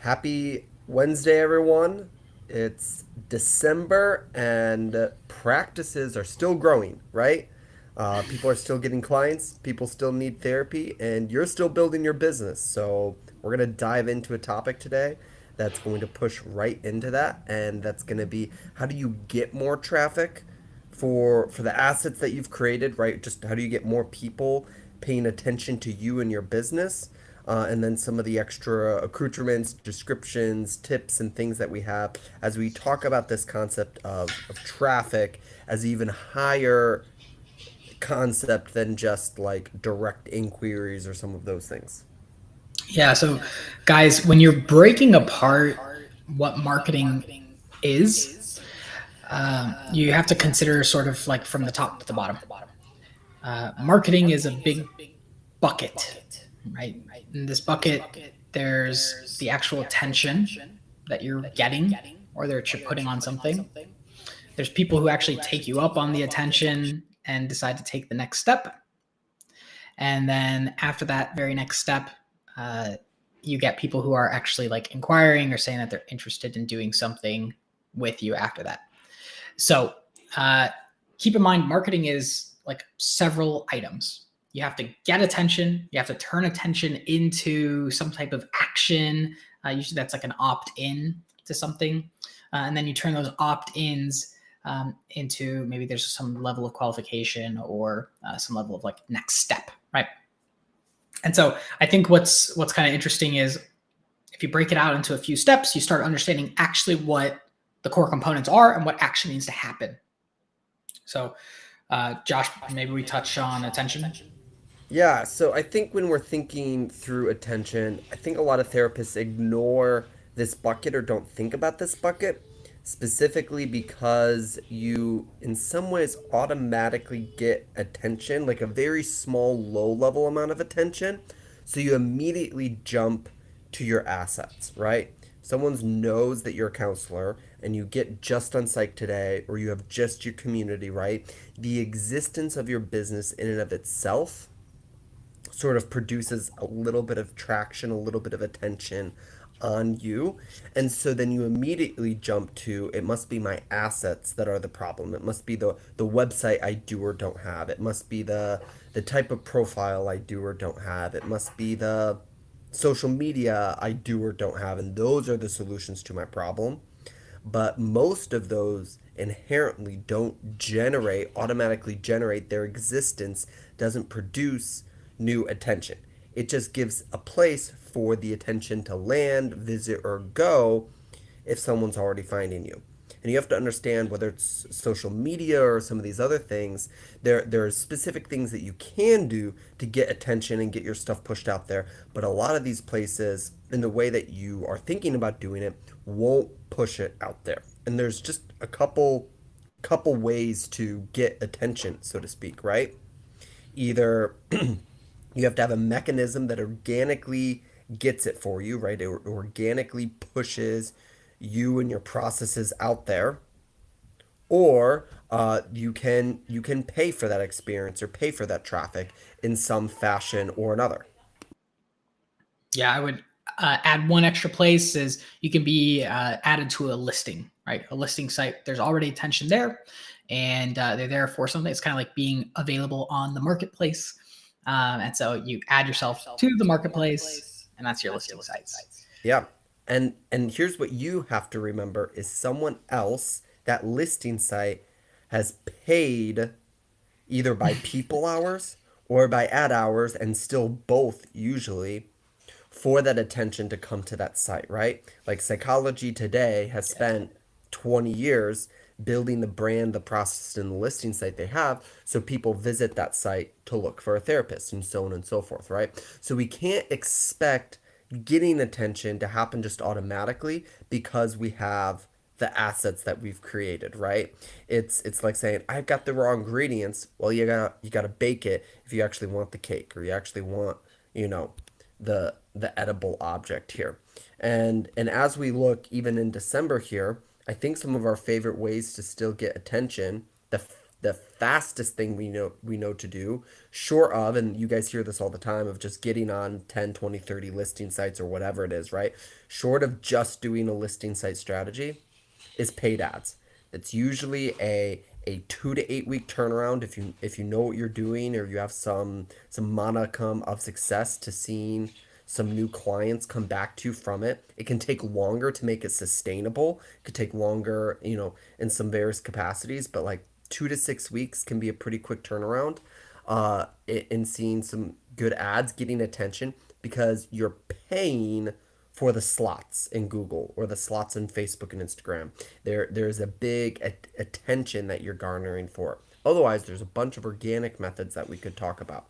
Happy Wednesday, everyone. It's December and practices are still growing, right? People are still getting clients, people still need therapy, and you're still building your business. So, we're going to dive into a topic today that's going to push right into that, and that's going to be how do you get more traffic for the assets that you've created, right? Just how do you get more people paying attention to you and your business? And then some of the extra accoutrements, descriptions, tips, and things that we have as we talk about this concept of traffic as even higher concept than just like direct inquiries or some of those things. Yeah. So, guys, when you're breaking apart what marketing is, you have to consider sort of like from the top to the bottom. Marketing is a big bucket, right? In this bucket, there's the actual attention that you're getting or that you're putting on something. There's people who actually take you up on the attention and decide to take the next step. And then after that very next step, uh, you get people who are actually like inquiring or saying that they're interested in doing something with you after that. So uh, keep in mind, marketing is like several items. You have to get attention. You have to turn attention into some type of action. Usually that's like an opt in to something. And then you turn those opt ins into maybe there's some level of qualification or some level of like next step, right? And so I think what's kind of interesting is if you break it out into a few steps, you start understanding actually what the core components are and what action needs to happen. So, Josh, maybe we touch on attention. Yeah, so I think when we're thinking through attention, I think a lot of therapists ignore this bucket or don't think about this bucket specifically because you, in some ways, automatically get attention, like a very small, low level amount of attention. So you immediately jump to your assets, right? Someone knows that you're a counselor and you get just on psych today or you have just your community, right? The existence of your business in and of itself sort of produces a little bit of traction, a little bit of attention on you. And so then you immediately jump to it must be my assets that are the problem. It must be the website I do or don't have. It must be the type of profile I do or don't have. It must be the social media I do or don't have. And those are the solutions to my problem. But most of those inherently don't automatically generate, their existence doesn't produce new attention. It just gives a place for the attention to land, visit, or go if someone's already finding you. And you have to understand whether it's social media or some of these other things, there are specific things that you can do to get attention and get your stuff pushed out there. But a lot of these places, in the way that you are thinking about doing it, won't push it out there. And there's just a couple ways to get attention, so to speak, right? Either you have to have a mechanism that organically gets it for you, right? It organically pushes you and your processes out there, or you can pay for that experience or pay for that traffic in some fashion or another. Yeah, I would add one extra place is you can be added to a listing, right? A listing site. There's already attention there, and they're there for something. It's kind of like being available on the marketplace, and so you add yourself to the marketplace, and that's your listing sites. Yeah. And here's what you have to remember is someone else, that listing site, has paid either by people hours or by ad hours, and still both usually, for that attention to come to that site, right? Like Psychology Today has spent 20 years building the brand, the process, and the listing site they have so people visit that site to look for a therapist and so on and so forth, right? So we can't expect getting attention to happen just automatically because we have the assets that we've created, right? It's like saying I've got the raw ingredients. Well, you gotta bake it if you actually want the cake or you actually want, you know, the edible object here. And as we look even in December here, I think some of our favorite ways to still get attention, the fastest thing we know to do, short of, and you guys hear this all the time, of just getting on 10, 20, 30 listing sites or whatever it is, right? Short of just doing a listing site strategy, is paid ads. It's usually a 2 to 8 week turnaround if you know what you're doing, or you have some modicum of success to seeing some new clients come back to you from it. It can take longer to make it sustainable. It could take longer, in some various capacities, but like 2 to 6 weeks can be a pretty quick turnaround in seeing some good ads, getting attention, because you're paying for the slots in Google or the slots in Facebook and Instagram. There's a big attention that you're garnering for. Otherwise, there's a bunch of organic methods that we could talk about.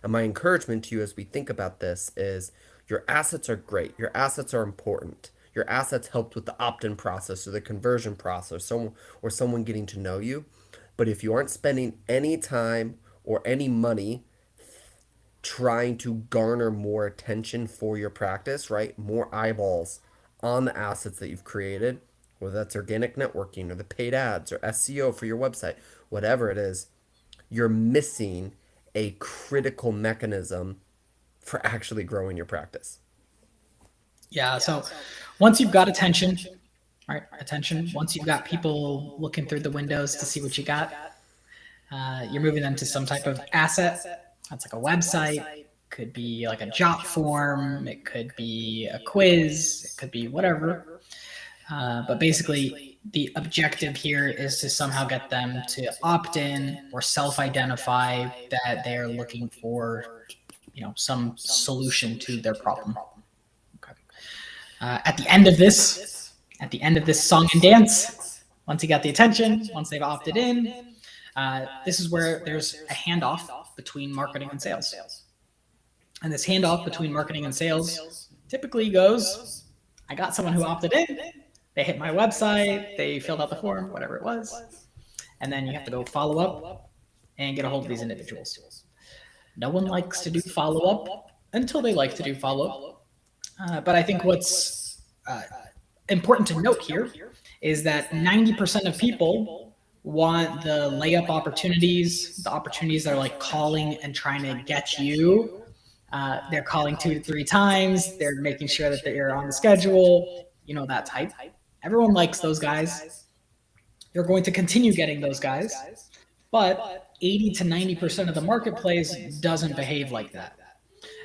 And my encouragement to you as we think about this is your assets are great. Your assets are important. Your assets helped with the opt-in process or the conversion process, or someone getting to know you. But if you aren't spending any time or any money trying to garner more attention for your practice, right? More eyeballs on the assets that you've created, whether that's organic networking or the paid ads or SEO for your website, whatever it is, you're missing a critical mechanism for actually growing your practice. Yeah. So once you've got attention, right? Attention. Once you've got people looking through the windows to see what you got, you're moving them to some type of asset. That's like a website, could be like a job form, it could be a quiz, it could be whatever. But basically, the objective here is to somehow get them to opt in or self-identify that they're looking for, some solution to their problem. Okay. At the end of this song and dance, once you got the attention, once they've opted in, this is where there's a handoff between marketing and sales. And this handoff between marketing and sales typically goes, I got someone who opted in, they hit my website, they filled out the form, whatever it was. And then you have to go follow up and get a hold of these individuals. No one likes to do follow up until they like to do follow up. But I think what's important to note here is that 90% of people want the layup opportunities, the opportunities that are like calling and trying to get you. They're calling 2 to 3 times. They're making sure that they're on the schedule, that type. Everyone likes those guys. You're going to continue getting those guys, but 80 to 90% of the marketplace doesn't behave like that.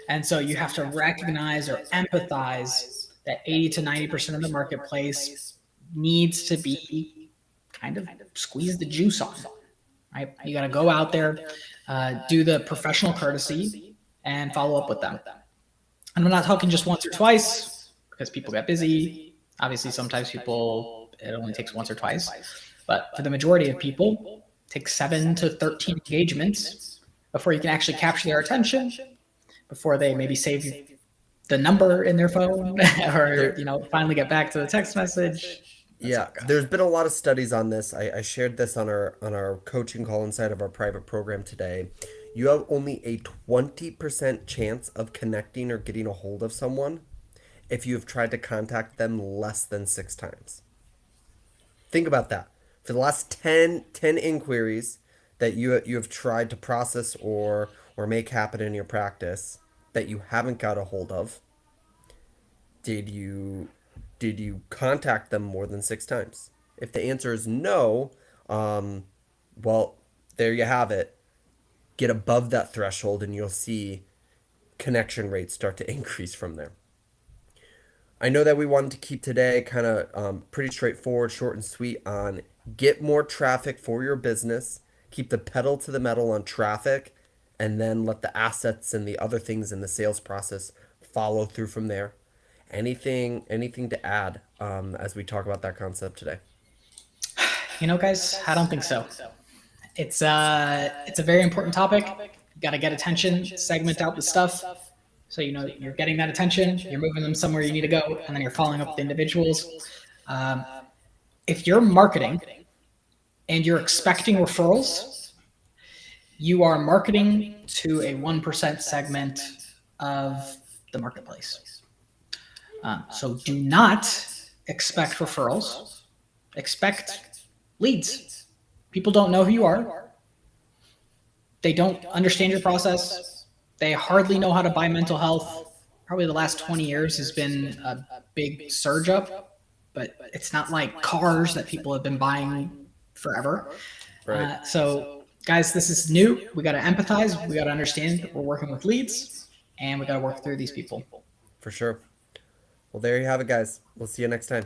And so you have to recognize or empathize that 80 to 90% of the marketplace needs to be kind of squeeze the juice on, right? You got to go out there, do the professional courtesy, and follow up with them. And I'm not talking just once or twice, because people get busy. Obviously, sometimes it only takes once or twice. But for the majority of people, it takes 7 to 13 engagements before you can actually capture their attention, before they maybe save the number in their phone or, finally get back to the text message. Yeah, there's been a lot of studies on this. I shared this on our coaching call inside of our private program today. You have only a 20% chance of connecting or getting a hold of someone if you have tried to contact them less than 6 times. Think about that. For the last 10 inquiries that you have tried to process or make happen in your practice that you haven't got a hold of, did you contact them more than 6 times? If the answer is no, well, there you have it. Get above that threshold and you'll see connection rates start to increase from there. I know that we wanted to keep today kind of pretty straightforward, short and sweet on get more traffic for your business, keep the pedal to the metal on traffic, and then let the assets and the other things in the sales process follow through from there. Anything to add as we talk about that concept today? Guys, I don't think so. It's a very important topic. You got to get attention, segment out the stuff. So, you're getting that attention, you're moving them somewhere you need to go, and then you're following up with individuals. If you're marketing and you're expecting referrals, you are marketing to a 1% segment of the marketplace. So do not expect referrals. Expect leads. People don't know who you are. They don't understand your process. They hardly know how to buy mental health. Probably the last 20 years has been a big surge up, but it's not like cars that people have been buying forever. Right. So, guys, this is new. We got to empathize. We got to understand we're working with leads, and we got to work through these people. For sure. Well, there you have it, guys. We'll see you next time.